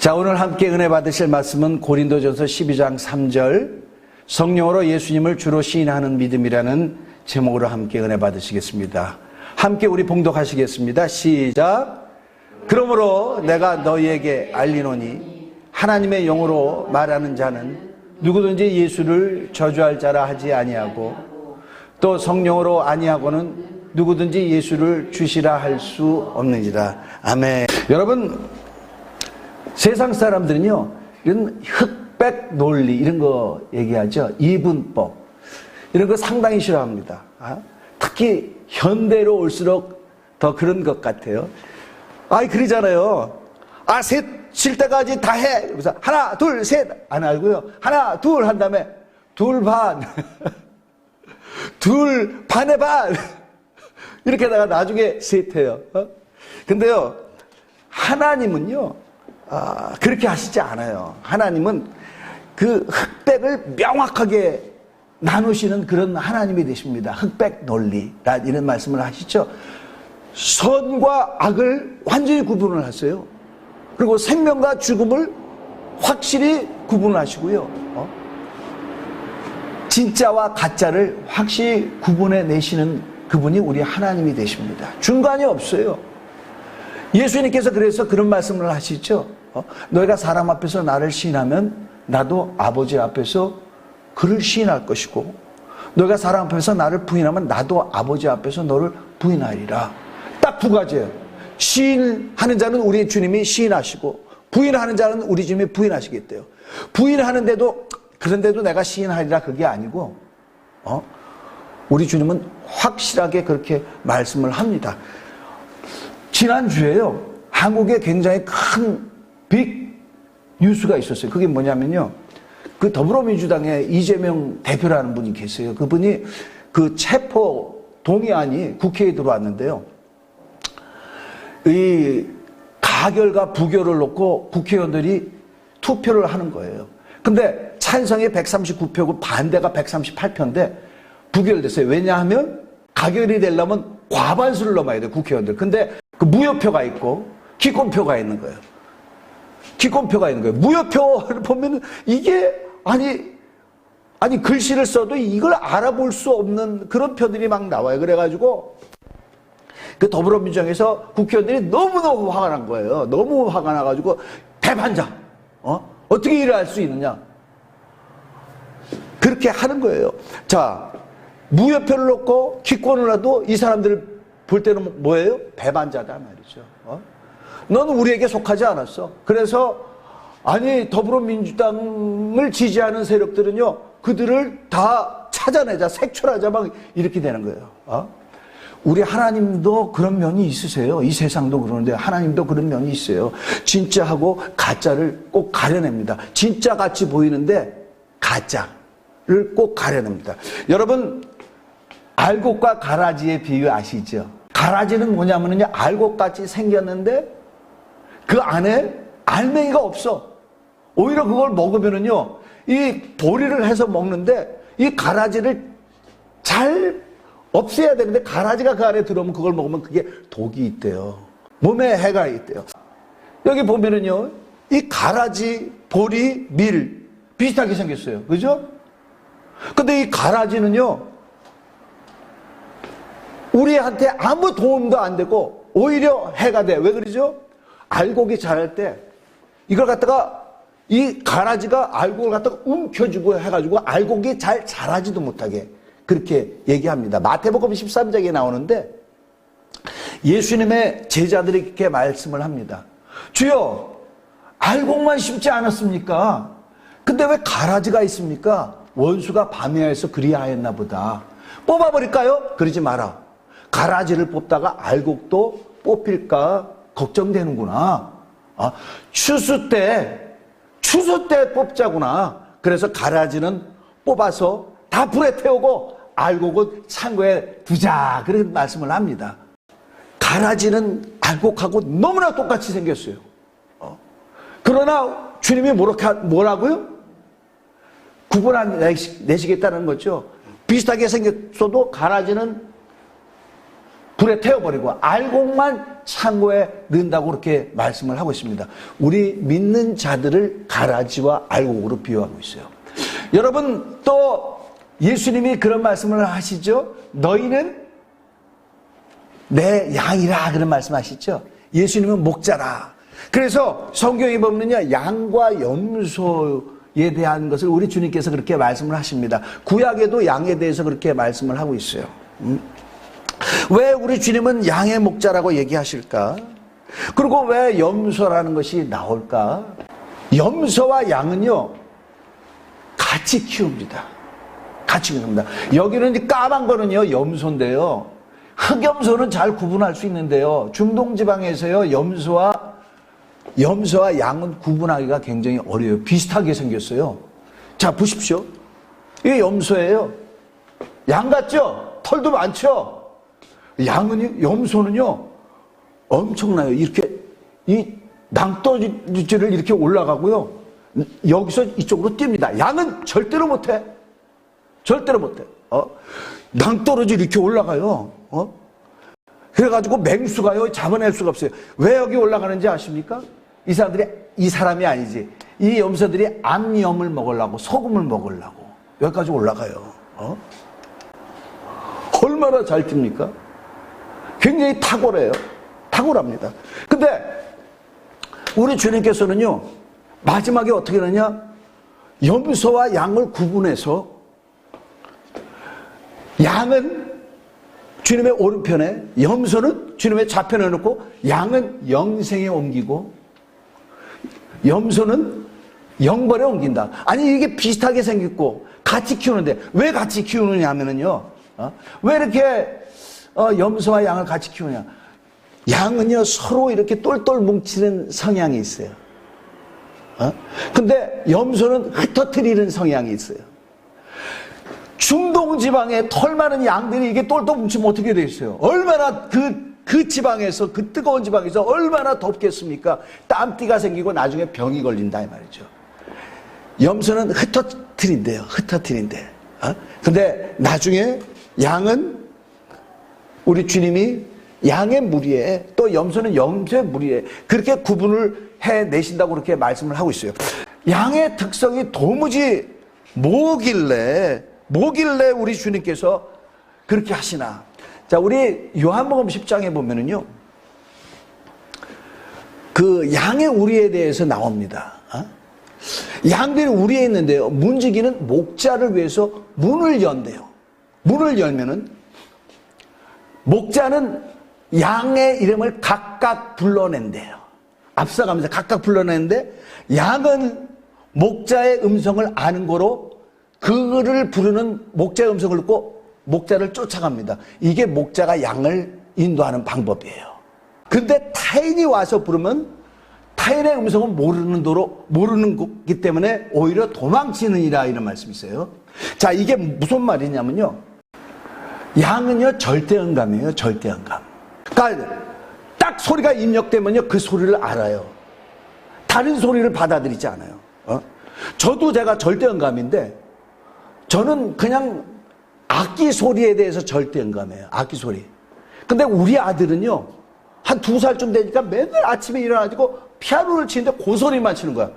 자, 오늘 함께 은혜 받으실 말씀은 고린도전서 12장 3절 성령으로 예수님을 주로 시인하는 믿음이라는 제목으로 함께 은혜 받으시겠습니다. 함께 우리 봉독하시겠습니다. 시작. 그러므로 내가 너희에게 알리노니 하나님의 영으로 말하는 자는 누구든지 예수를 저주할 자라 하지 아니하고 또 성령으로 아니하고는 누구든지 예수를 주시라 할 수 없느니라. 아멘. 여러분, 세상 사람들은요, 이런 흑백 논리 이런 거 얘기하죠. 이분법 이런 거 상당히 싫어합니다. 특히 현대로 올수록 더 그런 것 같아요. 그러잖아요. 셋 칠 때까지 다 해. 그래서 하나 둘 셋 안 하고요. 하나 둘 한 다음에 둘 반 둘 반의 반 이렇게 하다가 나중에 셋 해요. 근데요, 하나님은요, 그렇게 하시지 않아요. 하나님은 그 흑백을 명확하게 나누시는 그런 하나님이 되십니다. 흑백 논리라 이런 말씀을 하시죠. 선과 악을 완전히 구분을 하세요. 그리고 생명과 죽음을 확실히 구분을 하시고요. 진짜와 가짜를 확실히 구분해 내시는 그분이 우리 하나님이 되십니다. 중간이 없어요. 예수님께서 그래서 그런 말씀을 하시죠. 너희가 사람 앞에서 나를 시인하면 나도 아버지 앞에서 그를 시인할 것이고, 너희가 사람 앞에서 나를 부인하면 나도 아버지 앞에서 너를 부인하리라. 딱 두 가지예요. 시인하는 자는 우리 주님이 시인하시고, 부인하는 자는 우리 주님이 부인하시겠대요. 부인하는데도 그런데도 내가 시인하리라 그게 아니고, 우리 주님은 확실하게 그렇게 말씀을 합니다. 지난주에요, 한국에 굉장히 큰 빅 뉴스가 있었어요. 그게 뭐냐면요, 그 더불어민주당의 이재명 대표라는 분이 계세요. 그분이 그 체포 동의안이 국회에 들어왔는데요, 이 가결과 부결을 놓고 국회의원들이 투표를 하는 거예요. 근데 찬성이 139표고 반대가 138표인데 부결됐어요. 왜냐하면 가결이 되려면 과반수를 넘어야 돼요, 국회의원들. 근데 그 무효표가 있고 기권표가 있는 거예요. 기권표가 있는 거예요. 무효표를 보면 이게 아니 글씨를 써도 이걸 알아볼 수 없는 그런 표들이 막 나와요. 그래가지고 그 더불어민주당에서 국회의원들이 너무너무 화가 난 거예요. 너무 화가 나가지고 대반장, 어떻게 일을 할 수 있느냐, 그렇게 하는 거예요. 자, 무효표를 놓고 기권을 해도 이 사람들 볼 때는 뭐예요? 배반자다 말이죠. 너는 우리에게 속하지 않았어. 그래서 더불어민주당을 지지하는 세력들은요, 그들을 다 찾아내자, 색출하자, 막 이렇게 되는 거예요. 우리 하나님도 그런 면이 있으세요. 이 세상도 그러는데 하나님도 그런 면이 있어요. 진짜하고 가짜를 꼭 가려냅니다. 진짜 같이 보이는데 가짜를 꼭 가려냅니다. 여러분, 알곡과 가라지의 비유 아시죠? 가라지는 뭐냐면요, 알곡같이 생겼는데 그 안에 알맹이가 없어. 오히려 그걸 먹으면은요, 이 보리를 해서 먹는데 이 가라지를 잘 없애야 되는데 가라지가 그 안에 들어오면 그걸 먹으면 그게 독이 있대요. 몸에 해가 있대요. 여기 보면은요, 이 가라지, 보리, 밀 비슷하게 생겼어요. 그죠? 근데 이 가라지는요, 우리한테 아무 도움도 안 되고 오히려 해가 돼. 왜 그러죠? 알곡이 자랄 때 이걸 갖다가 이 가라지가 알곡을 갖다가 움켜주고 해가지고 알곡이 잘 자라지도 못하게 그렇게 얘기합니다. 마태복음 13장에 나오는데 예수님의 제자들이 이렇게 말씀을 합니다. 주여, 알곡만 심지 않았습니까? 근데 왜 가라지가 있습니까? 원수가 밤야에서 그리하였나 보다. 뽑아버릴까요? 그러지 마라. 가라지를 뽑다가 알곡도 뽑힐까 걱정되는구나. 추수 때 뽑자구나. 그래서 가라지는 뽑아서 다 불에 태우고 알곡은 창고에 두자. 그런 말씀을 합니다. 가라지는 알곡하고 너무나 똑같이 생겼어요. 그러나 주님이 뭐라고요? 구분내시겠다는 거죠. 비슷하게 생겼어도 가라지는 불에 태워버리고 알곡만 창고에 넣는다고 그렇게 말씀을 하고 있습니다. 우리 믿는 자들을 가라지와 알곡으로 비유하고 있어요. 여러분, 또 예수님이 그런 말씀을 하시죠. 너희는 내 양이라 그런 말씀 하시죠. 예수님은 목자라. 그래서 성경에 보면요, 양과 염소에 대한 것을 우리 주님께서 그렇게 말씀을 하십니다. 구약에도 양에 대해서 그렇게 말씀을 하고 있어요. 왜 우리 주님은 양의 목자라고 얘기하실까? 그리고 왜 염소라는 것이 나올까? 염소와 양은요, 같이 키웁니다. 같이 키웁니다. 여기는 이 까만 거는요, 염소인데요. 흑염소는 잘 구분할 수 있는데요. 중동지방에서요, 염소와 양은 구분하기가 굉장히 어려워요. 비슷하게 생겼어요. 자, 보십시오. 이게 염소예요. 양 같죠? 털도 많죠? 염소는요, 엄청나요. 이렇게, 이 낭떠러지를 이렇게 올라가고요. 여기서 이쪽으로 뜁니다. 양은 절대로 못해. 절대로 못해. 낭떠러지 이렇게 올라가요. 그래가지고 맹수가요, 잡아낼 수가 없어요. 왜 여기 올라가는지 아십니까? 이 사람이 아니지. 이 염소들이 암염을 먹으려고, 소금을 먹으려고. 여기까지 올라가요. 얼마나 잘 뜁니까? 굉장히 탁월해요. 탁월합니다. 근데 우리 주님께서는요, 마지막에 어떻게 하느냐? 염소와 양을 구분해서 양은 주님의 오른편에, 염소는 주님의 좌편에 놓고, 양은 영생에 옮기고, 염소는 영벌에 옮긴다. 아니, 이게 비슷하게 생겼고 같이 키우는데 왜 같이 키우느냐 하면은요, 왜 이렇게 염소와 양을 같이 키우냐? 양은요, 서로 이렇게 똘똘 뭉치는 성향이 있어요. 근데 염소는 흩어뜨리는 성향이 있어요. 중동 지방에 털 많은 양들이 이게 똘똘 뭉치면 어떻게 되겠어요? 얼마나 그 지방에서, 그 뜨거운 지방에서 얼마나 덥겠습니까? 땀띠가 생기고 나중에 병이 걸린다 이 말이죠. 염소는 흩어뜨린대요. 흩어뜨린대. 근데 나중에 양은 우리 주님이 양의 무리에, 또 염소는 염소의 무리에, 그렇게 구분을 해내신다고 그렇게 말씀을 하고 있어요. 양의 특성이 도무지 뭐길래 우리 주님께서 그렇게 하시나? 자, 우리 요한복음 10장에 보면은요, 그 양의 우리에 대해서 나옵니다. 양들이 우리에 있는데요, 문지기는 목자를 위해서 문을 연대요. 문을 열면은 목자는 양의 이름을 각각 불러낸대요. 앞서가면서 각각 불러내는데, 양은 목자의 음성을 아는 거로 그를 부르는 목자의 음성을 듣고 목자를 쫓아갑니다. 이게 목자가 양을 인도하는 방법이에요. 근데 타인이 와서 부르면 타인의 음성은 모르는 거기 때문에 오히려 도망치느니라, 이런 말씀이 있어요. 자, 이게 무슨 말이냐면요, 양은요, 절대음감이에요. 절대음감. 그러니까 딱 소리가 입력되면요, 그 소리를 알아요. 다른 소리를 받아들이지 않아요. 저도 제가 절대음감인데, 저는 그냥 악기 소리에 대해서 절대음감해요. 악기 소리. 근데 우리 아들은요, 한 2살쯤 되니까 맨날 아침에 일어나가지고 피아노를 치는데 그 소리만 치는 거야.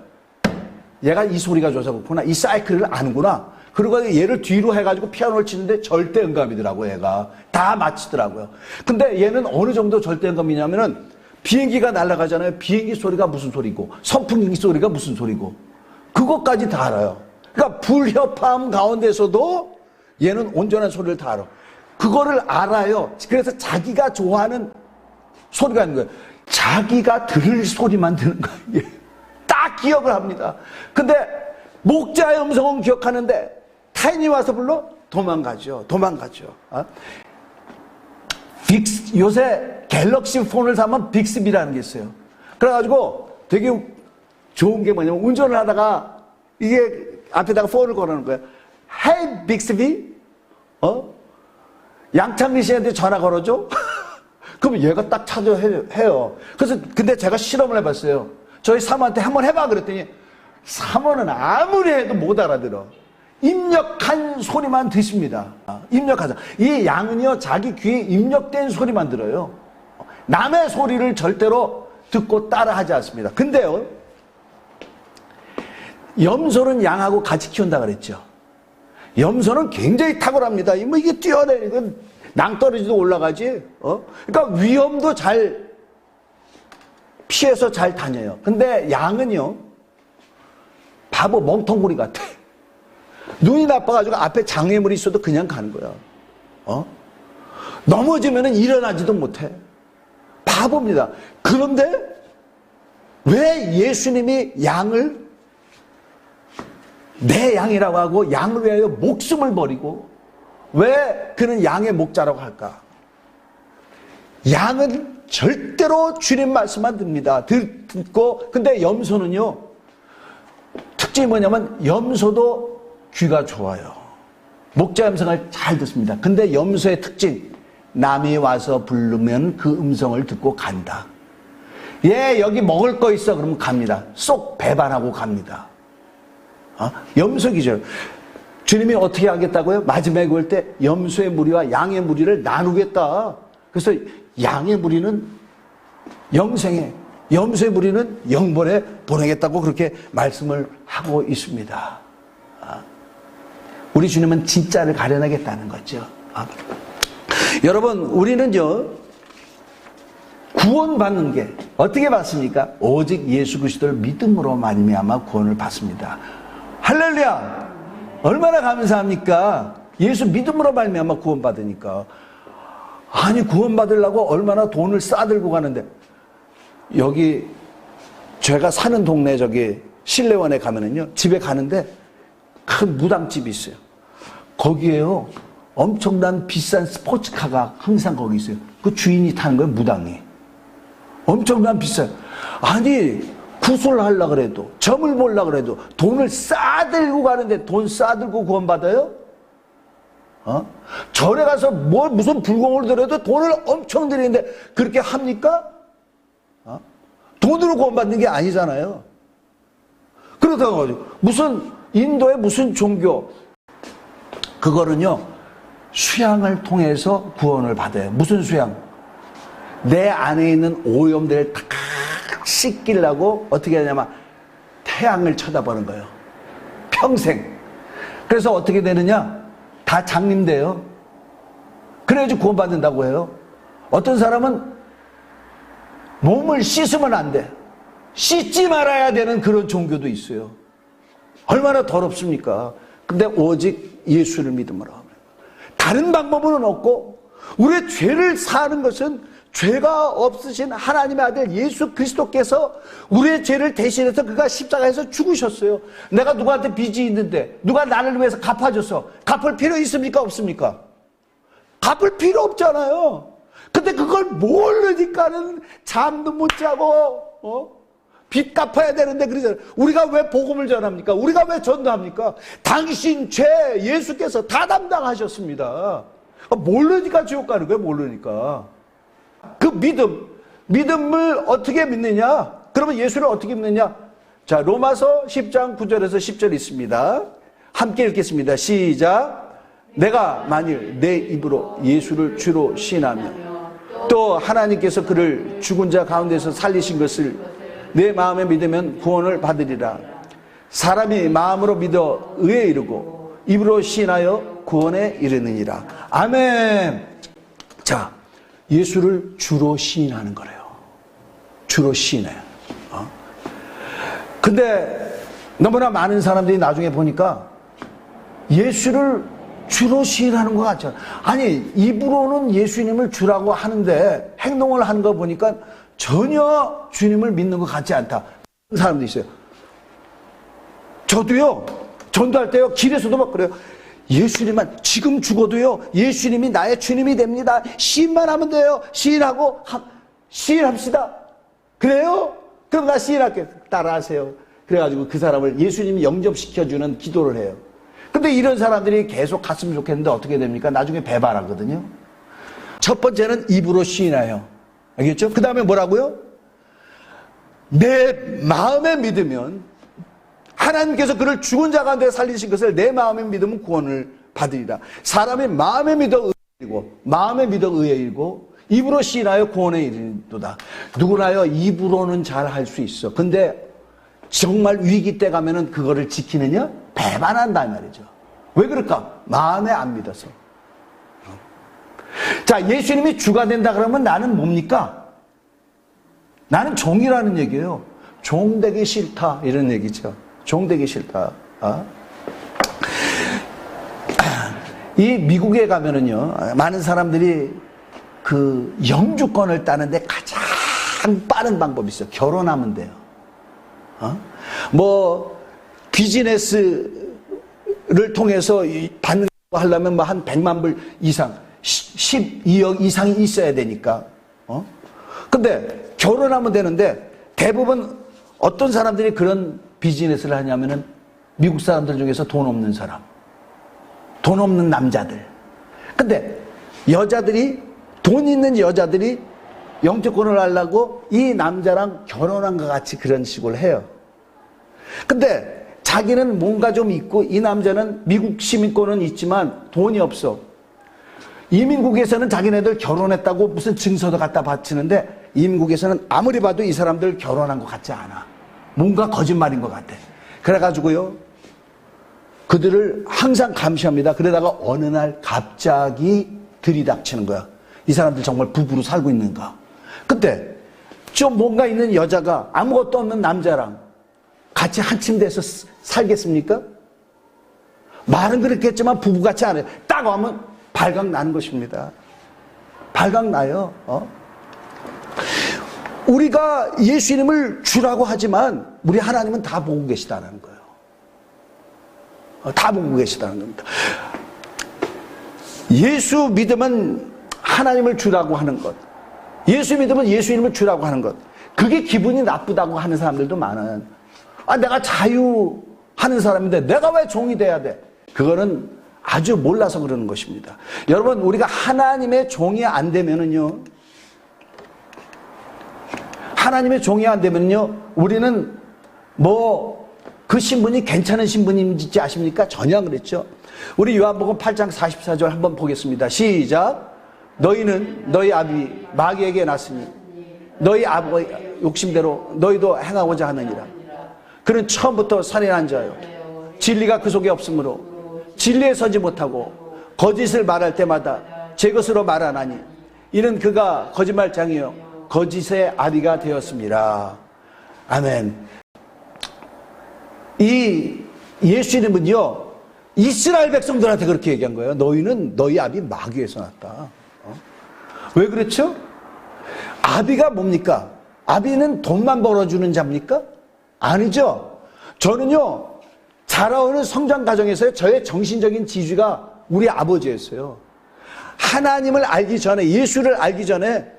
얘가 이 소리가 좋아서 그렇구나. 이 사이클을 아는구나. 그리고 얘를 뒤로 해가지고 피아노를 치는데 절대음감이더라고, 얘가. 다 맞히더라고요. 근데 얘는 어느 정도 절대음감이냐면은, 비행기가 날아가잖아요. 비행기 소리가 무슨 소리고, 선풍기 소리가 무슨 소리고, 그것까지 다 알아요. 그러니까 불협화음 가운데서도 얘는 온전한 소리를 다 알아. 그거를 알아요. 그래서 자기가 좋아하는 소리가 있는 거예요. 자기가 들을 소리만 듣는 거예요. 딱 기억을 합니다. 근데 목자의 음성은 기억하는데 타인이 와서 불러? 도망가죠. 요새 갤럭시 폰을 사면 빅스비라는 게 있어요. 그래가지고 되게 좋은 게 뭐냐면, 운전을 하다가 이게 앞에다가 폰을 걸어놓은 거예요. Hey, 빅스비? 양창민 씨한테 전화 걸어줘? 그럼 얘가 딱 찾아해요. 그래서, 근데 제가 실험을 해봤어요. 저희 사모한테 한번 해봐 그랬더니, 사모는 아무리 해도 못 알아들어. 입력한 소리만 듣습니다. 입력하자. 이 양은요, 자기 귀에 입력된 소리만 들어요. 남의 소리를 절대로 듣고 따라하지 않습니다. 근데요, 염소는 양하고 같이 키운다 그랬죠. 염소는 굉장히 탁월합니다. 뭐 이게 뛰어내리고 낭떠러지도 올라가지. 그러니까 위험도 잘 피해서 잘 다녀요. 근데 양은요, 바보 멍텅구리 같아. 눈이 나빠가지고 앞에 장애물이 있어도 그냥 가는 거야. 넘어지면은 일어나지도 못해. 바보입니다. 그런데 왜 예수님이 양을 내 양이라고 하고 양을 위하여 목숨을 버리고 왜 그는 양의 목자라고 할까? 양은 절대로 주님 말씀만 듣습니다. 듣고, 근데 염소는요, 특징이 뭐냐면 염소도 귀가 좋아요. 목자 음성을 잘 듣습니다. 근데 염소의 특징, 남이 와서 부르면 그 음성을 듣고 간다. 얘 여기 먹을 거 있어 그러면 갑니다. 쏙 배반하고 갑니다. 염소 기절. 주님이 어떻게 하겠다고요? 마지막에 올 때 염소의 무리와 양의 무리를 나누겠다. 그래서 양의 무리는 영생에, 염소의 무리는 영벌에 보내겠다고 그렇게 말씀을 하고 있습니다. 우리 주님은 진짜를 가려내겠다는 거죠. 여러분, 우리는요, 구원받는 게 어떻게 받습니까? 오직 예수 그리스도를 믿음으로 말미암아 구원을 받습니다. 할렐루야! 얼마나 감사합니까? 예수 믿음으로 말미암아 구원받으니까. 아니, 구원받으려고 얼마나 돈을 싸들고 가는데, 여기 제가 사는 동네 저기 신례원에 가면은요, 집에 가는데 큰 무당집이 있어요. 거기에요, 엄청난 비싼 스포츠카가 항상 거기 있어요. 그 주인이 타는 거예요, 무당이. 엄청난 비싼. 아니, 구슬 하려고 그래도, 점을 보려고 그래도 돈을 싸들고 가는데 돈 싸들고 구원받아요? 절에 가서 무슨 불공을 들여도 돈을 엄청 들이는데 그렇게 합니까? 돈으로 구원받는 게 아니잖아요. 그렇다고 가지고 무슨 인도의 무슨 종교, 그거는요, 수양을 통해서 구원을 받아요. 무슨 수양? 내 안에 있는 오염들을 탁 씻기려고 어떻게 하냐면 태양을 쳐다보는 거예요. 평생. 그래서 어떻게 되느냐? 다 장님돼요. 그래야지 구원받는다고 해요. 어떤 사람은 몸을 씻으면 안 돼. 씻지 말아야 되는 그런 종교도 있어요. 얼마나 더럽습니까? 근데 오직 예수를 믿음으로 하면. 다른 방법은 없고, 우리의 죄를 사는 것은 죄가 없으신 하나님의 아들 예수 그리스도께서 우리의 죄를 대신해서 그가 십자가에서 죽으셨어요. 내가 누구한테 빚이 있는데 누가 나를 위해서 갚아줬어. 갚을 필요 있습니까? 없습니까? 갚을 필요 없잖아요. 근데 그걸 모르니까는 잠도 못 자고 빚 갚아야 되는데 그러잖아요. 우리가 왜 복음을 전합니까? 우리가 왜 전도합니까? 당신 죄 예수께서 다 담당하셨습니다. 모르니까 지옥 가는 거예요. 모르니까. 그 믿음을 어떻게 믿느냐? 그러면 예수를 어떻게 믿느냐? 자, 로마서 10장 9절에서 10절 있습니다. 함께 읽겠습니다. 시작. 내가 만일 내 입으로 예수를 주로 시인하며 또 하나님께서 그를 죽은 자 가운데서 살리신 것을 내 마음에 믿으면 구원을 받으리라. 사람이 마음으로 믿어 의에 이르고 입으로 시인하여 구원에 이르느니라. 아멘. 자, 예수를 주로 시인하는 거래요. 주로 시인해요. 근데 너무나 많은 사람들이 나중에 보니까 예수를 주로 시인하는 것 같죠. 아니, 입으로는 예수님을 주라고 하는데 행동을 하는 거 보니까 전혀 주님을 믿는 것 같지 않다. 그런 사람도 있어요. 저도요, 전도할 때요, 길에서도 막 그래요. 예수님만 지금 죽어도요, 예수님이 나의 주님이 됩니다. 시인만 하면 돼요. 시인하고 시인합시다. 그래요? 그럼 나 시인할게요. 따라하세요. 그래가지고 그 사람을 예수님이 영접시켜주는 기도를 해요. 근데 이런 사람들이 계속 갔으면 좋겠는데 어떻게 됩니까? 나중에 배반하거든요. 첫 번째는 입으로 시인해요. 알겠죠? 그 다음에 뭐라고요? 내 마음에 믿으면 하나님께서 그를 죽은 자 가운데 살리신 것을 내 마음에 믿으면 구원을 받으리라. 사람이 마음에 믿어 의이고 마음에 믿어 의이고 입으로 시인하여 구원에 이르리도다. 누구나요 입으로는 잘 할 수 있어. 근데 정말 위기 때 가면은 그거를 지키느냐? 배반한다 이 말이죠. 왜 그럴까? 마음에 안 믿어서. 자, 예수님이 주가 된다 그러면 나는 뭡니까? 나는 종이라는 얘기예요. 종 되기 싫다 이런 얘기죠. 종 되기 싫다. 이 미국에 가면은요 많은 사람들이 그 영주권을 따는데 가장 빠른 방법이 있어요. 결혼하면 돼요. 뭐 비즈니스를 통해서 받는 거 하려면 뭐 한 100만 불 이상 12억 이상이 있어야 되니까. 근데 결혼하면 되는데 대부분 어떤 사람들이 그런 비즈니스를 하냐면은 미국 사람들 중에서 돈 없는 사람, 돈 없는 남자들. 근데 여자들이, 돈 있는 여자들이 영주권을 하려고 이 남자랑 결혼한 것 같이 그런 식으로 해요. 근데 자기는 뭔가 좀 있고 이 남자는 미국 시민권은 있지만 돈이 없어. 이민국에서는 자기네들 결혼했다고 무슨 증서도 갖다 바치는데 이민국에서는 아무리 봐도 이 사람들 결혼한 것 같지 않아. 뭔가 거짓말인 것 같아. 그래가지고요 그들을 항상 감시합니다. 그러다가 어느 날 갑자기 들이닥치는 거야. 이 사람들 정말 부부로 살고 있는가. 그때 좀 뭔가 있는 여자가 아무것도 없는 남자랑 같이 한 침대에서 살겠습니까? 말은 그렇겠지만 부부같이 안 해요. 딱 오면 발각 나는 것입니다. 발각 나요. 우리가 예수님을 주라고 하지만 우리 하나님은 다 보고 계시다는 거예요. 다 보고 계시다는 겁니다. 예수 믿으면 하나님을 주라고 하는 것, 예수 믿으면 예수님을 주라고 하는 것, 그게 기분이 나쁘다고 하는 사람들도 많아요. 내가 자유하는 사람인데 내가 왜 종이 돼야 돼? 그거는 아주 몰라서 그러는 것입니다. 여러분, 우리가 하나님의 종이 안 되면은요, 하나님의 종이 안 되면요, 우리는 뭐 그 신분이 괜찮은 신분인지 아십니까? 전혀 안 그랬죠. 우리 요한복음 8장 44절 한번 보겠습니다. 시작. 너희는 너희 아비 마귀에게 났으니 너희 아버지 욕심대로 너희도 행하고자 하느니라. 그는 처음부터 살인한 자요, 진리가 그 속에 없으므로 진리에 서지 못하고 거짓을 말할 때마다 제 것으로 말하나니 이는 그가 거짓말장이요 거짓의 아비가 되었습니다. 아멘. 이 예수님은요 이스라엘 백성들한테 그렇게 얘기한 거예요. 너희는 너희 아비 마귀에서 났다. 왜 그렇죠? 아비가 뭡니까? 아비는 돈만 벌어주는 자입니까? 아니죠. 저는요 자라오는 성장 과정에서 저의 정신적인 지주가 우리 아버지였어요. 하나님을 알기 전에, 예수를 알기 전에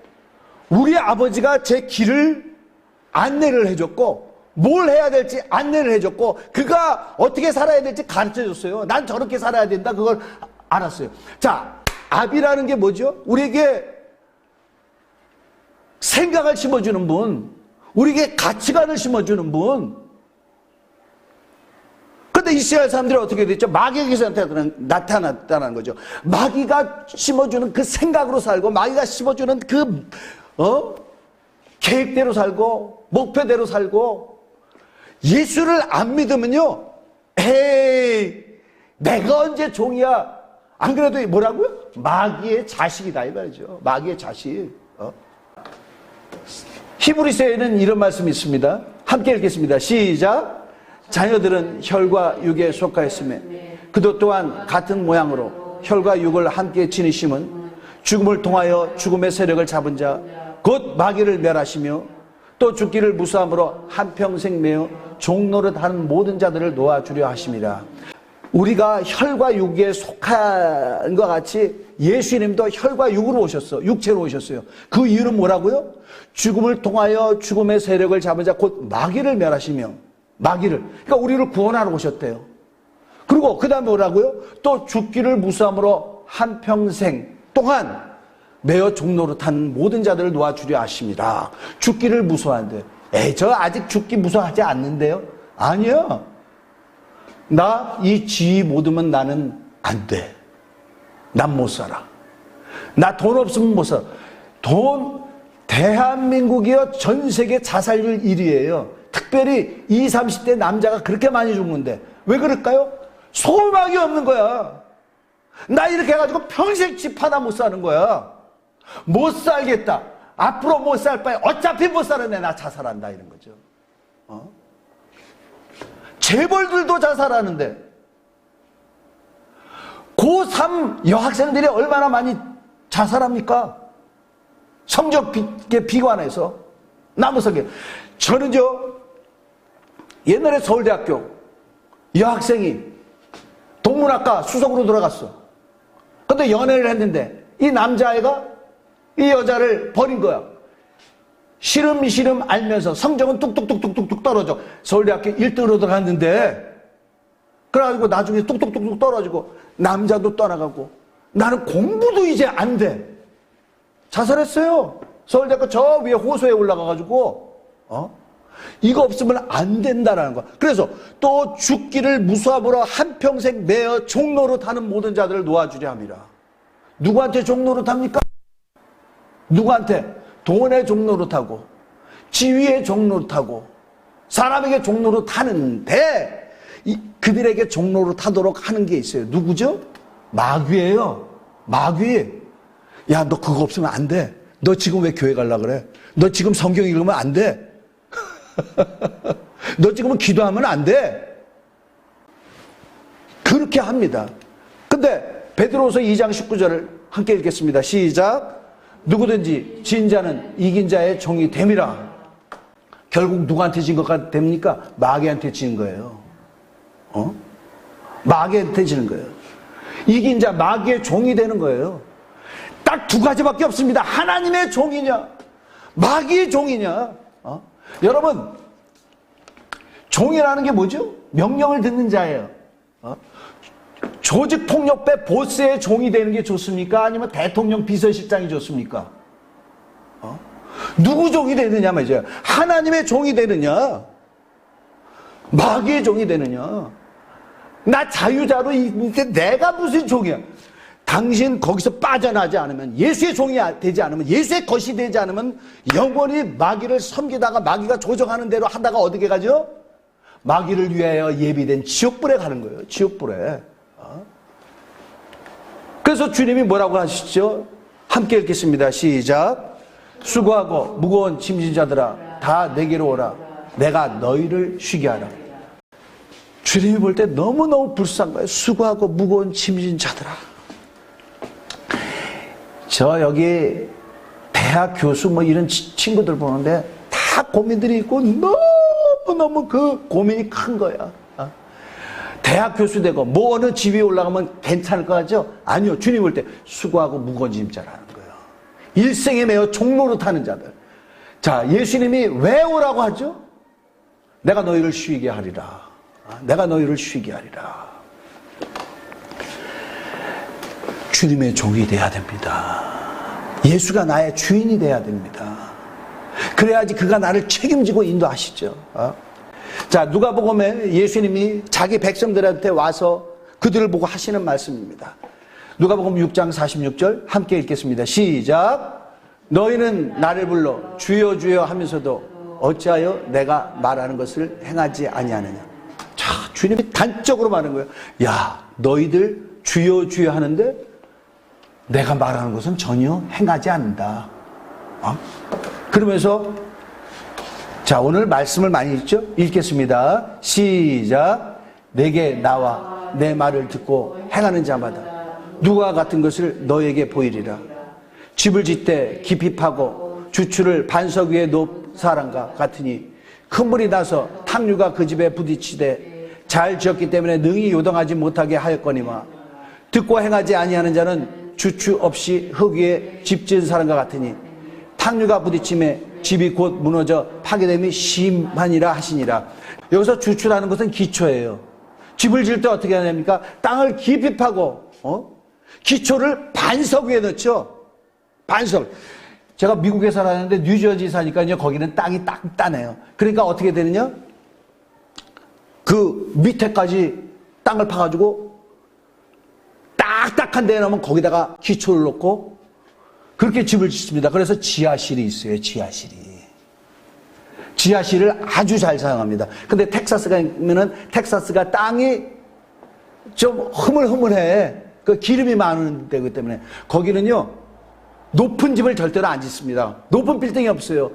우리 아버지가 제 길을 안내를 해줬고 뭘 해야 될지 안내를 해줬고 그가 어떻게 살아야 될지 가르쳐줬어요. 난 저렇게 살아야 된다, 그걸 알았어요. 자, 아비라는 게 뭐죠? 우리에게 생각을 심어주는 분, 우리에게 가치관을 심어주는 분. 그런데 이스라엘 사람들이 어떻게 됐죠? 마귀에게서 나타났다는 거죠. 마귀가 심어주는 그 생각으로 살고 마귀가 심어주는 그 계획대로 살고 목표대로 살고, 예수를 안 믿으면요, 에이 내가 언제 종이야. 안 그래도 뭐라고요? 마귀의 자식이다 이 말이죠. 마귀의 자식. 히브리서에는 이런 말씀이 있습니다. 함께 읽겠습니다. 시작. 자녀들은 혈과 육에 속하였으며 그도 또한 같은 모양으로 혈과 육을 함께 지니심은 죽음을 통하여 죽음의 세력을 잡은 자 곧 마귀를 멸하시며 또 죽기를 무수함으로 한평생 매어 종노릇하는 모든 자들을 놓아주려 하심이라. 우리가 혈과 육에 속한 것 같이 예수님도 혈과 육으로 오셨어. 육체로 오셨어요. 그 이유는 뭐라고요? 죽음을 통하여 죽음의 세력을 잡은 자 곧 마귀를 멸하시며, 마귀를, 그러니까 우리를 구원하러 오셨대요. 그리고 그 다음에 뭐라고요? 또 죽기를 무수함으로 한평생 동안 매어 종노릇한 모든 자들을 놓아주려 하십니다. 죽기를 무서워한대요. 저 아직 죽기 무서워하지 않는데요? 아니요. 나 이 지위 못 오면 나는 안 돼. 난 못 살아. 나 돈 없으면 못 살아. 대한민국이요, 전 세계 자살률 1위예요. 특별히 20, 30대 남자가 그렇게 많이 죽는데. 왜 그럴까요? 소망이 없는 거야. 나 이렇게 해가지고 평생 집 하나 못 사는 거야. 못 살겠다. 앞으로 못 살 바에 어차피 못 사는데 나 자살한다, 이런 거죠. 재벌들도 자살하는데 고3 여학생들이 얼마나 많이 자살합니까? 성적에 비관해서 나 못 살게. 저는 옛날에 서울대학교 여학생이 동문학과 수석으로 들어갔어. 근데 연애를 했는데 이 남자애가 이 여자를 버린 거야. 싫음 알면서 성적은 뚝뚝뚝뚝뚝 떨어져. 서울대학교 1등으로 들어갔는데 그래가지고 나중에 뚝뚝뚝뚝 떨어지고 남자도 떠나가고 나는 공부도 이제 안 돼. 자살했어요. 서울대학교 저 위에 호소에 올라가가지고 이거 없으면 안 된다라는 거야. 그래서 또 죽기를 무수함으로 한평생 매어 종노릇 하는 모든 자들을 놓아주려 함이라. 누구한테 종노릇 합니까? 누구한테? 돈의 종노릇하고 지위의 종노릇하고 사람에게 종노릇 하는데 그들에게 종노릇 하도록 하는 게 있어요. 누구죠? 마귀예요. 마귀. 야, 너 그거 없으면 안 돼. 너 지금 왜 교회 가려고 그래? 너 지금 성경 읽으면 안 돼. 너 지금은 기도하면 안 돼. 그렇게 합니다. 근데 베드로후서 2장 19절을 함께 읽겠습니다. 시작. 누구든지 진 자는 이긴 자의 종이 됨이라. 결국 누구한테 진 것 됩니까? 마귀한테 진 거예요. 마귀한테 지는 거예요. 이긴 자 마귀의 종이 되는 거예요. 딱 두 가지밖에 없습니다. 하나님의 종이냐 마귀의 종이냐. 여러분, 종이라는 게 뭐죠? 명령을 듣는 자예요. 조직폭력배 보스의 종이 되는 게 좋습니까? 아니면 대통령 비서실장이 좋습니까? 누구 종이 되느냐 말이죠. 하나님의 종이 되느냐 마귀의 종이 되느냐. 나 자유자로 있는데 내가 무슨 종이야. 당신 거기서 빠져나지 않으면, 예수의 종이 되지 않으면, 예수의 것이 되지 않으면 영원히 마귀를 섬기다가 마귀가 조정하는 대로 하다가 어디게 가죠? 마귀를 위하여 예비된 지옥불에 가는 거예요. 지옥불에. 그래서 주님이 뭐라고 하시죠? 함께 읽겠습니다. 시작. 수고하고 무거운 짐진 자들아 다 내게로 오라. 내가 너희를 쉬게 하라. 주님이 볼 때 너무너무 불쌍한 거예요. 수고하고 무거운 짐진 자들아. 저 여기 대학 교수 뭐 이런 친구들 보는데 다 고민들이 있고 너무너무 그 고민이 큰 거야. 대학 교수 되고 뭐 어느 지위에 올라가면 괜찮을 거 같죠? 아니요. 주님 볼 때 수고하고 무거운 짐자라는 거예요. 일생에 매어 종로로 타는 자들. 자, 예수님이 왜 오라고 하죠? 내가 너희를 쉬게 하리라. 내가 너희를 쉬게 하리라. 주님의 종이 돼야 됩니다. 예수가 나의 주인이 돼야 됩니다. 그래야지 그가 나를 책임지고 인도하시죠. 자, 누가복음에 예수님이 자기 백성들한테 와서 그들을 보고 하시는 말씀입니다. 누가복음 6장 46절 함께 읽겠습니다. 시작. 너희는 나를 불러 주여 주여 하면서도 어찌하여 내가 말하는 것을 행하지 아니하느냐. 자, 주님이 단적으로 말하는 거예요. 야, 너희들 주여 주여 하는데 내가 말하는 것은 전혀 행하지 않는다. 그러면서 자, 오늘 말씀을 많이 읽겠습니다. 시작. 내게 나와 내 말을 듣고 행하는 자마다 누가 같은 것을 너에게 보이리라. 집을 짓되 깊이 파고 주추를 반석 위에 놓은 사람과 같으니 큰 불이 나서 탕류가 그 집에 부딪히되 잘 지었기 때문에 능히 요동하지 못하게 하였거니와 듣고 행하지 아니하는 자는 주추 없이 흙 위에 집 지은 사람과 같으니 탕류가 부딪힘에 집이 곧 무너져 파괴됨이 심하니라 하시니라. 여기서 주추라는 것은 기초예요. 집을 지을 때 어떻게 해야 됩니까? 땅을 깊이 파고 기초를 반석 위에 넣죠. 반석. 제가 미국에 살았는데 뉴저지 사니까요, 거기는 땅이 단단해요. 그러니까 어떻게 되느냐? 그 밑에까지 땅을 파가지고 딱딱한 데에 놓으면 거기다가 기초를 놓고 그렇게 집을 짓습니다. 그래서 지하실이 있어요. 지하실을 아주 잘 사용합니다. 근데 텍사스가 있면은 텍사스가 땅이 좀 흐물흐물해. 그 기름이 많은 데기 때문에 거기는요 높은 집을 절대로 안 짓습니다. 높은 빌딩이 없어요.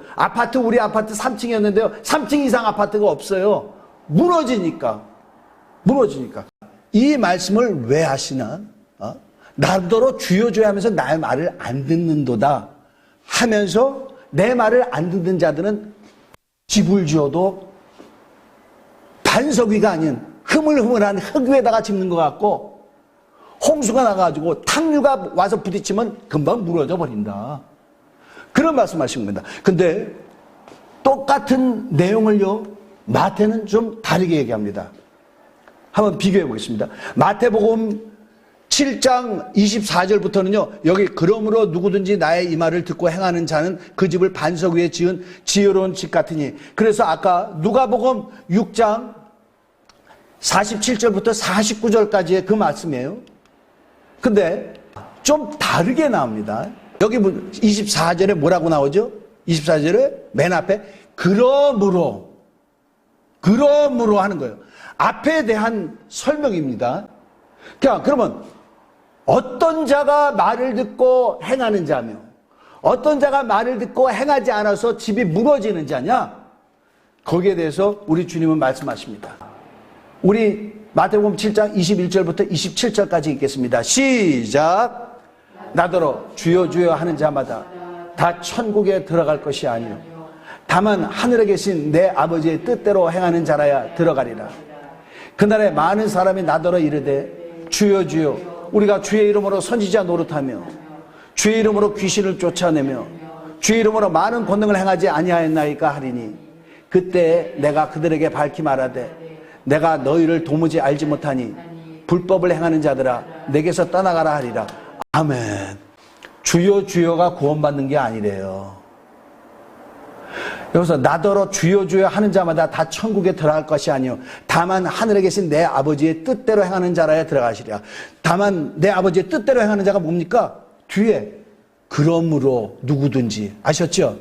우리 아파트 3층이었는데요 3층 이상 아파트가 없어요. 무너지니까. 이 말씀을 왜 하시나? 나더러 주여 주여 하면서 나의 말을 안 듣는도다 하면서 내 말을 안 듣는 자들은 집을 지어도 반석 위가 아닌 흐물흐물한 흙 위에다가 짓는 것 같고 홍수가 나가지고 탕류가 와서 부딪히면 금방 무너져 버린다. 그런 말씀하신 겁니다. 근데 똑같은 내용을요 마태는 좀 다르게 얘기합니다. 한번 비교해 보겠습니다. 마태복음 7장 24절부터는요 여기 그러므로 누구든지 나의 이 말을 듣고 행하는 자는 그 집을 반석 위에 지은 지혜로운 집 같으니, 그래서 아까 누가복음 6장 47절부터 49절까지의 그 말씀이에요. 근데 좀 다르게 나옵니다. 여기 24절에 뭐라고 나오죠? 24절에 맨 앞에 그러므로 하는 거예요. 앞에 대한 설명입니다. 그러면 어떤 자가 말을 듣고 행하는 자며 어떤 자가 말을 듣고 행하지 않아서 집이 무너지는 자냐? 거기에 대해서 우리 주님은 말씀하십니다. 우리 마태복음 7장 21절부터 27절까지 읽겠습니다. 시작. 나더러 주여 주여 하는 자마다 다 천국에 들어갈 것이 아니요 다만 하늘에 계신 내 아버지의 뜻대로 행하는 자라야 들어가리라. 그날에 많은 사람이 나더러 이르되 주여 주여 우리가 주의 이름으로 선지자 노릇하며 주의 이름으로 귀신을 쫓아내며 주의 이름으로 많은 권능을 행하지 아니하였나이까 하리니, 그때 내가 그들에게 밝히 말하되 내가 너희를 도무지 알지 못하니 불법을 행하는 자들아 내게서 떠나가라 하리라. 아멘. 주여 주여가 구원받는 게 아니래요. 여기서 나더러 주여 주여 하는 자마다 다 천국에 들어갈 것이 아니요 다만 하늘에 계신 내 아버지의 뜻대로 행하는 자라야 들어가시리라. 다만 내 아버지의 뜻대로 행하는 자가 뭡니까? 뒤에 그러므로 누구든지, 아셨죠?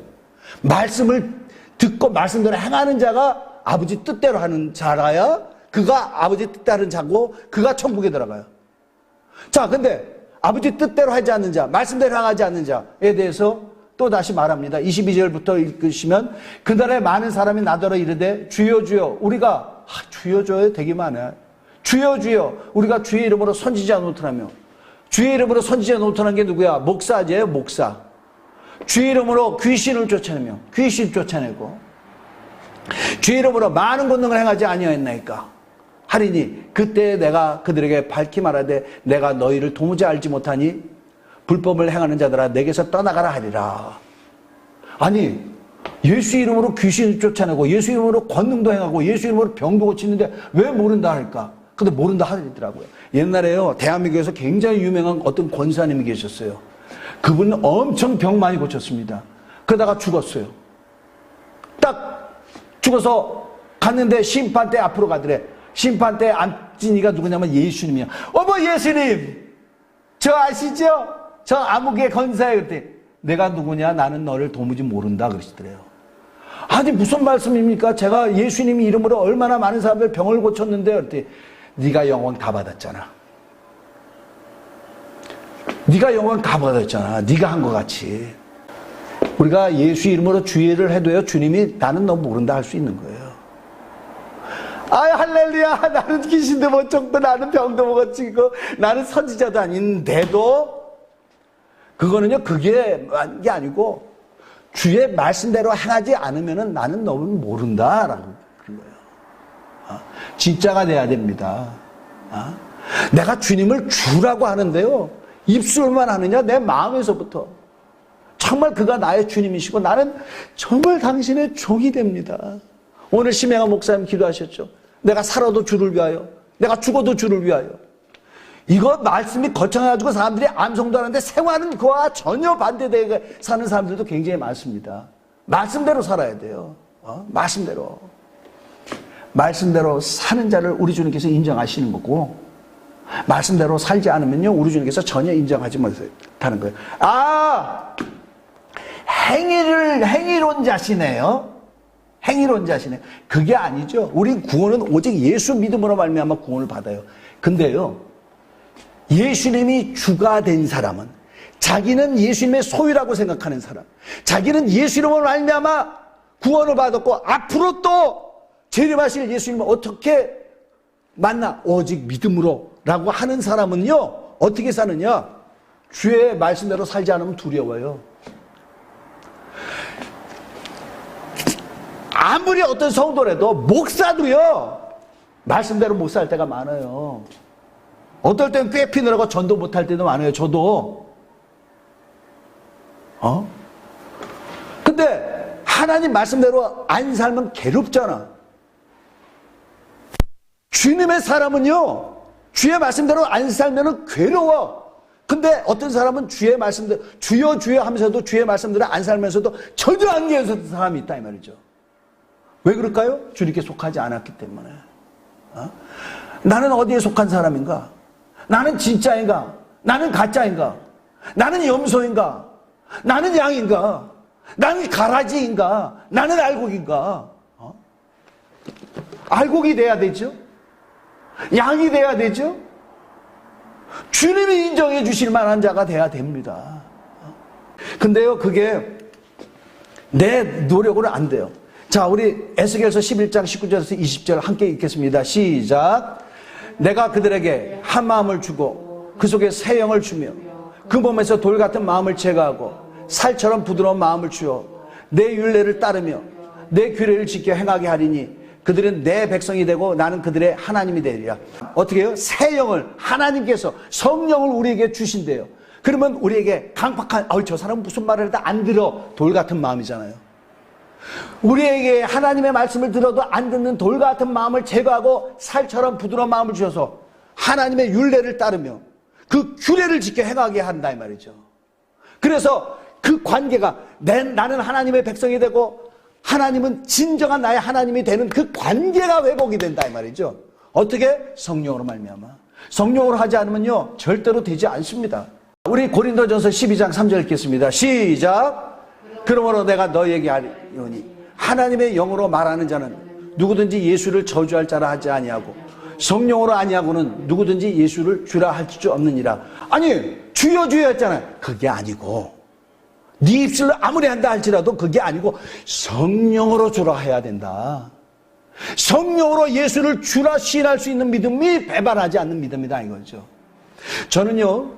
말씀을 듣고 말씀대로 행하는 자가 아버지 뜻대로 하는 자라야 그가 아버지 뜻대로 하는 자고 그가 천국에 들어가요. 자, 근데 아버지 뜻대로 하지 않는 자, 말씀대로 행하지 않는 자에 대해서 또 다시 말합니다. 22절부터 읽으시면 그날에 많은 사람이 나더러 이르되 주여 주여 우리가 주여 주여 되게 많아요. 주여 주여 우리가 주의 이름으로 선지자 노릇하며, 주의 이름으로 선지자 노릇하는 게 누구야? 목사제요, 목사. 주의 이름으로 귀신을 쫓아내며 귀신 쫓아내고 주의 이름으로 많은 권능을 행하지 아니하였나이까 하리니, 그때 내가 그들에게 밝히 말하되 내가 너희를 도무지 알지 못하니 불법을 행하는 자들아 내게서 떠나가라 하리라. 아니, 예수 이름으로 귀신을 쫓아내고 예수 이름으로 권능도 행하고 예수 이름으로 병도 고치는데 왜 모른다 할까? 근데 모른다 하더라고요. 옛날에요 대한민국에서 굉장히 유명한 어떤 권사님이 계셨어요. 그분은 엄청 병 많이 고쳤습니다. 그러다가 죽었어요. 딱 죽어서 갔는데 심판대 앞으로 가더래. 심판대 앉은 이가 누구냐면 예수님이야. 어머 예수님, 저 아시죠? 저 암흑의 권사예요. 그때 내가 누구냐? 나는 너를 도무지 모른다 그러시더래요. 아니 무슨 말씀입니까? 제가 예수님 이름으로 얼마나 많은 사람들 병을 고쳤는데 그랬더니 네가 영원 다 받았잖아. 네가 영원 다 받았잖아. 네가 한 것 같이. 우리가 예수 이름으로 주의를 해도요 주님이 나는 너 모른다 할 수 있는 거예요. 아이 할렐루야, 나는 귀신도 못 쫓고 나는 병도 못 고치고 나는 선지자도 아닌데도, 그거는요 그게 아니고 주의 말씀대로 행하지 않으면은 나는 너를 모른다라고 그런 거예요. 진짜가 돼야 됩니다. 내가 주님을 주라고 하는데요 입술만 하느냐? 내 마음에서부터 정말 그가 나의 주님이시고 나는 정말 당신의 종이 됩니다. 오늘 심혜가 목사님 기도하셨죠. 내가 살아도 주를 위하여, 내가 죽어도 주를 위하여. 이거 말씀이 거창해가지고 사람들이 암송도 하는데 생활은 그와 전혀 반대되게 사는 사람들도 굉장히 많습니다. 말씀대로 살아야 돼요. 말씀대로. 말씀대로 사는 자를 우리 주님께서 인정하시는 거고, 말씀대로 살지 않으면요, 우리 주님께서 전혀 인정하지 못하는 거예요. 행위론자시네요. 행위론자시네. 그게 아니죠. 우리 구원은 오직 예수 믿음으로 말미암아 구원을 받아요. 근데요, 예수님이 주가 된 사람은, 자기는 예수님의 소유라고 생각하는 사람, 자기는 예수님으로 말미암아 구원을 받았고 앞으로 또 재림하실 예수님을 어떻게 만나? 오직 믿음으로 라고 하는 사람은요, 어떻게 사느냐? 주의 말씀대로 살지 않으면 두려워요. 아무리 어떤 성도라도, 목사도요, 말씀대로 못 살 때가 많아요. 어떨 땐 꿰피느라고 전도 못할 때도 많아요. 저도. 근데 하나님 말씀대로 안 살면 괴롭잖아. 주님의 사람은요, 주의 말씀대로 안 살면 괴로워. 근데 어떤 사람은 주의 말씀대로, 주여 주여 하면서도 주의 말씀대로 안 살면서도 전혀 안 깨어있는 사람이 있다 이 말이죠. 왜 그럴까요? 주님께 속하지 않았기 때문에. 나는 어디에 속한 사람인가? 나는 진짜인가? 나는 가짜인가? 나는 염소인가? 나는 양인가? 나는 가라지인가? 나는 알곡인가? 알곡이 돼야 되죠? 양이 돼야 되죠? 주님이 인정해 주실 만한 자가 돼야 됩니다. 근데요, 그게 내 노력으로는 안 돼요. 자, 우리 에스겔서 11장 19절에서 20절 함께 읽겠습니다. 시작. 내가 그들에게 한 마음을 주고 그 속에 새 영을 주며 그 몸에서 돌 같은 마음을 제거하고 살처럼 부드러운 마음을 주어 내 율례를 따르며 내 규례를 지켜 행하게 하리니 그들은 내 백성이 되고 나는 그들의 하나님이 되리라. 어떻게 해요? 새 영을 하나님께서 성령을 우리에게 주신대요. 그러면 우리에게 강팍한, 저 사람은 무슨 말을 해도 안 들어, 돌 같은 마음이잖아요. 우리에게 하나님의 말씀을 들어도 안 듣는 돌 같은 마음을 제거하고 살처럼 부드러운 마음을 주셔서 하나님의 율례를 따르며 그 규례를 지켜 행하게 한다 이 말이죠. 그래서 그 관계가 나는 하나님의 백성이 되고 하나님은 진정한 나의 하나님이 되는 그 관계가 회복이 된다 이 말이죠. 어떻게? 성령으로 말미암아. 성령으로 하지 않으면요, 절대로 되지 않습니다. 우리 고린도전서 12장 3절 읽겠습니다. 시작. 그러므로 내가 너희에게 하리오니 하나님의 영으로 말하는 자는 누구든지 예수를 저주할 자라 하지 아니하고 성령으로 아니하고는 누구든지 예수를 주라 할 수 없느니라. 아니, 주여 주여 했잖아요. 그게 아니고, 네 입술로 아무리 한다 할지라도 그게 아니고 성령으로 주라 해야 된다. 성령으로 예수를 주라 시인할 수 있는 믿음이 배반하지 않는 믿음이다 이거죠. 저는요,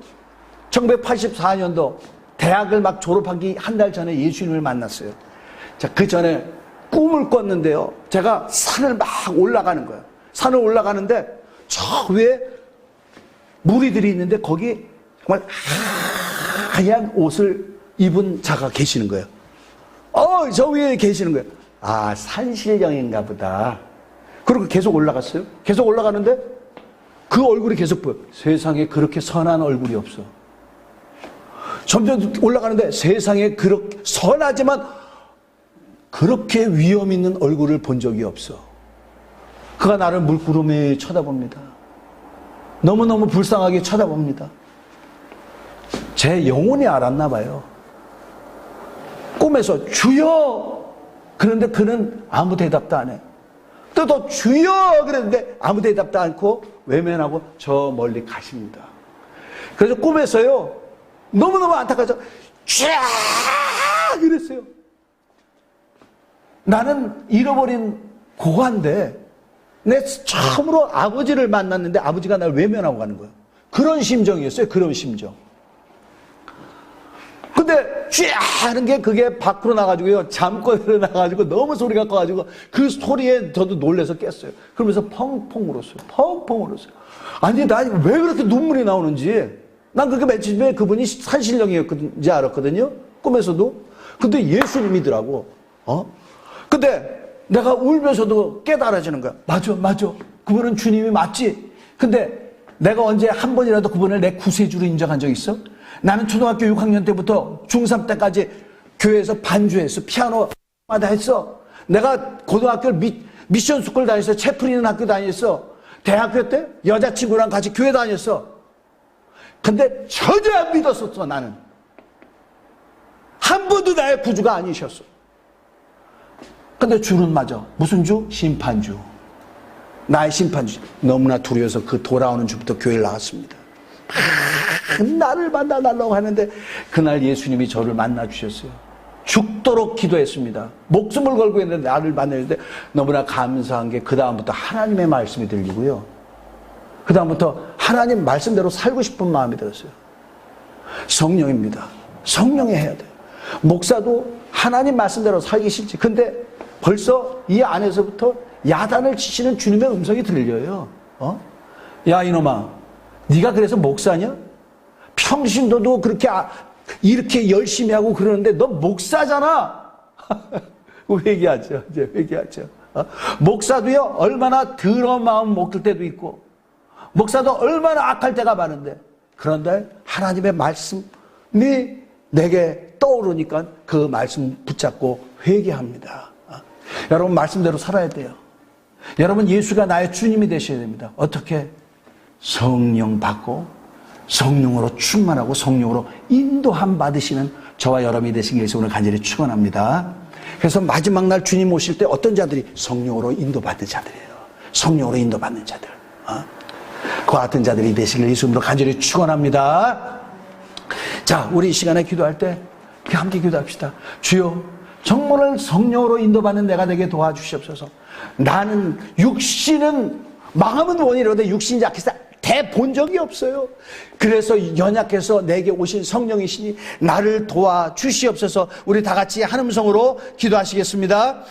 1984년도 대학을 막 졸업하기 한 달 전에 예수님을 만났어요. 자, 그 전에 꿈을 꿨는데요, 제가 산을 막 올라가는 거예요. 산을 올라가는데 저 위에 무리들이 있는데 거기 정말 하얀 옷을 입은 자가 계시는 거예요. 저 위에 계시는 거예요. 산신령인가 보다. 그리고 계속 올라갔어요. 계속 올라가는데 그 얼굴이 계속 보여. 세상에 그렇게 선한 얼굴이 없어. 점점 올라가는데 세상에 그렇게 선하지만 그렇게 위험 있는 얼굴을 본 적이 없어. 그가 나를 물구름에 쳐다봅니다. 너무너무 불쌍하게 쳐다봅니다. 제 영혼이 알았나 봐요. 꿈에서 주여! 그런데 그는 아무 대답도 안 해. 또 주여! 그랬는데 아무 대답도 않고 외면하고 저 멀리 가십니다. 그래서 꿈에서요, 너무너무 안타까워서 쫙! 그랬어요. 나는 잃어버린 고관데 내 처음으로 아버지를 만났는데 아버지가 날 외면하고 가는 거예요. 그런 심정이었어요. 그런 심정. 근데 쫙 하는 게 그게 밖으로 나가지고요, 잠꼬대로 나가지고 너무 소리가 커가지고 그 소리에 저도 놀라서 깼어요. 그러면서 펑펑 울었어요. 펑펑 울었어요. 아니, 나 왜 그렇게 눈물이 나오는지. 난 그렇게 며칠 전에 그분이 산신령이었는지 알았거든요. 꿈에서도. 근데 예수님이더라고. 근데 내가 울면서도 깨달아지는 거야. 맞아. 그분은 주님이 맞지. 근데 내가 언제 한 번이라도 그분을 내 구세주로 인정한 적 있어? 나는 초등학교 6학년 때부터 중3 때까지 교회에서 반주했어. 피아노마다 했어. 내가 고등학교를 미션 스쿨 다녔어. 채플리는 학교 다녔어. 대학교 때 여자친구랑 같이 교회 다녔어. 근데 전혀 안 믿었었어, 나는. 한 번도 나의 구주가 아니셨어. 근데 주는 맞아. 무슨 주? 심판주. 나의 심판주. 너무나 두려워서 그 돌아오는 주부터 교회를 나왔습니다. 나를 만나달라고 하는데 그날 예수님이 저를 만나 주셨어요. 죽도록 기도했습니다. 목숨을 걸고 했는데 나를 만나는데 너무나 감사한 게 그 다음부터 하나님의 말씀이 들리고요. 그 다음부터 하나님 말씀대로 살고 싶은 마음이 들었어요. 성령입니다. 성령이 해야 돼요. 목사도 하나님 말씀대로 살기 싫지. 근데 벌써 이 안에서부터 야단을 치시는 주님의 음성이 들려요. 야 이놈아, 네가 그래서 목사냐? 평신도도 그렇게 이렇게 열심히 하고 그러는데 너 목사잖아. 회개하죠. 이제 회개하죠. 목사도요 얼마나 더러운 마음 먹을 때도 있고 목사도 얼마나 악할 때가 많은데 그런데 하나님의 말씀이 내게 떠오르니까 그 말씀 붙잡고 회개합니다. 여러분 말씀대로 살아야 돼요. 여러분 예수가 나의 주님이 되셔야 됩니다. 어떻게? 성령 받고 성령으로 충만하고 성령으로 인도함 받으시는 저와 여러분이 되시기 위해서 오늘 간절히 축원합니다. 그래서 마지막 날 주님 오실 때 어떤 자들이? 성령으로 인도받는 자들이에요. 성령으로 인도받는 자들. 그 같은 자들이 되시길 예수님으로 간절히 축원합니다. 자, 우리 이 시간에 기도할 때 함께 기도합시다. 주여, 정말 성령으로 인도받는 내가 되게 도와주시옵소서. 나는 육신은 마음은 원이로되 육신이 약해서 대본 적이 없어요. 그래서 연약해서 내게 오신 성령이시니 나를 도와주시옵소서. 우리 다 같이 한 음성으로 기도하시겠습니다.